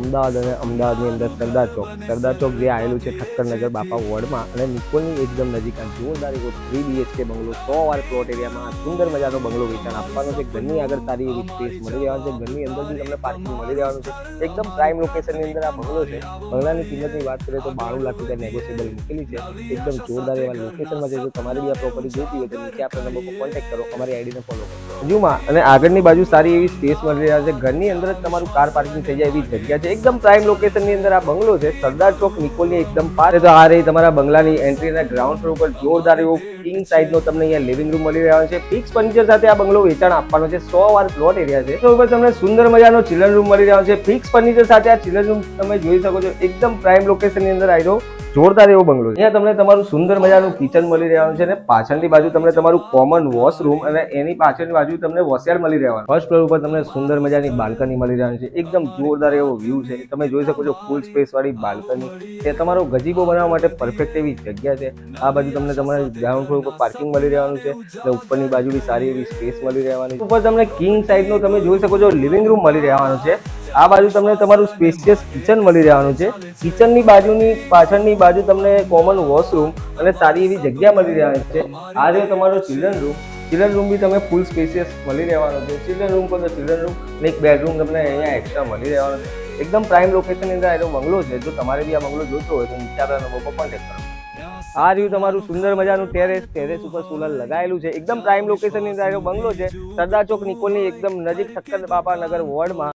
અમદાવાદ અને અમદાવાદની અંદર સરદાર ચોક જે આવેલું છે ઠક્કરનગર બાપા વોર્ડમાં અને નિકોલની એકદમ નજીક આ જોરદાર એવો 3 BHK બંગલો 100 વાર પ્લોટ એરિયામાં સુંદર મજાનો બંગલો વેચાણ આપવાનો છે। ઘરની આગળ સારી એવી સ્પેસ મળી રહેવાનું છે, ઘરની અંદર બી તમને પાર્કિંગ મળી રહેવાનું છે। એકદમ પ્રાઇમ લોકેશનની અંદર આ બંગલો છે। બંગલાની કિંમતની વાત કરીએ તો 92 લાખ રૂપિયા નેગોશિયેબલ મૂકેલી છે। એકદમ જોરદાર એવા લોકેશનમાં છે। જો તમારે બી આ પ્રોપર્ટી જોઈતી હોય તો નીચે આપણા નંબર પર કોન્ટેક્ટ કરો, અમારી આઈડીને ફોલો કરો। બાજુમાં અને આગળની બાજુ સારી એવી સ્પેસ મળી રહ્યા છે। ઘરની અંદર જ તમારું કાર પાર્કિંગ થઈ જાય એવી જગ્યા છે। એકદમ પ્રાઇમ લોકેશનની અંદર આ બંગલો છે, સરદાર ચોક નિકોલની એકદમ પાસે। તો આ રહી તમારા બંગલાની એન્ટ્રીના ગ્રાઉન્ડ ફ્લોર પર જોરદાર એવો કિંગ સાઇઝનો તમને અહીંયા લિવિંગ રૂમ મળી રહ્યો છે। ફિક્સ ફર્નિચર સાથે આ બંગલો વેચાણ આપવાનો છે। 100 વાર પ્લોટ એરિયા છે, તો ઉપર તમને સુંદર મજાનો ચિલ્ડ્રન રૂમ મળી રહ્યો છે। ફિક્સ ફર્નિચર સાથે આ ચિલ્ડ્રન રૂમ તમે જોઈ શકો છો। એકદમ પ્રાઇમ લોકેશનની અંદર આવ્યો જોરદાર એવો બંગલો છે। અહીંયા તમને તમારું સુંદર મજાનું કિચન મળી રહેવાનું છે અને પાછળની બાજુ તમને તમારું કોમન વોશરૂમ અને એની પાછળની બાજુ તમને વોશયાર્ડ મળી રહેવાનું। ફર્સ્ટ ફ્લોર ઉપર તમને સુંદર મજાની બાલ્કની મળી રહેવાની છે। એકદમ જોરદાર એવો વ્યૂ છે, તમે જોઈ શકો છો ફૂલ સ્પેસ વાળી બાલ્કની। તે તમારો ગજીબો બનાવવા માટે પરફેક્ટ એવી જગ્યા છે। આ બાજુ તમને તમારે ગ્રાઉન્ડ ફ્લોર ઉપર પાર્કિંગ મળી રહેવાનું છે અને ઉપરની બાજુ બી સારી એવી સ્પેસ મળી રહેવાની છે। ઉપર તમને કિંગ સાઇઝનો તમે જોઈ શકો છો લિવિંગ રૂમ મળી રહેવાનું છે। આ બાજુ તમને તમારું સ્પેશિયસ કિચન મળી રહેવાનું છે। કિચનની બાજુની પાછળની બાજુ તમને કોમન વોશરૂમ અને સારી એવી જગ્યા મળી રહેવાની છે। આ જે તમારો ચિલ્ડ્રન રૂમ બી તમે ફૂલ સ્પેશિયસ મળી રહેવાનો છે। ચિલ્ડ્રન રૂમ પર ચિલ્ડ્રન રૂમ અને એક બેડરૂમ તમને અહીંયા એક્સ્ટ્રા મળી રહેવાનો છે। એકદમ પ્રાઇમ લોકેશનની અંદર આનો બંગલો છે। જો તમારે બી આ બંગલો જોઈતો હોય તો નીચે આપણા નંબર પર કોન્ટેક્ટ કરો। આ રહ્યું તમારું સુંદર મજાનું ટેરેસ ઉપર સોલર લગાવેલું છે। એકદમ પ્રાઇમ લોકેશનની અંદર આનો બંગલો છે, સરદાર ચોક નિકોલની એકદમ નજીક ઠક્કર બાપા નગર વોર્ડમાં।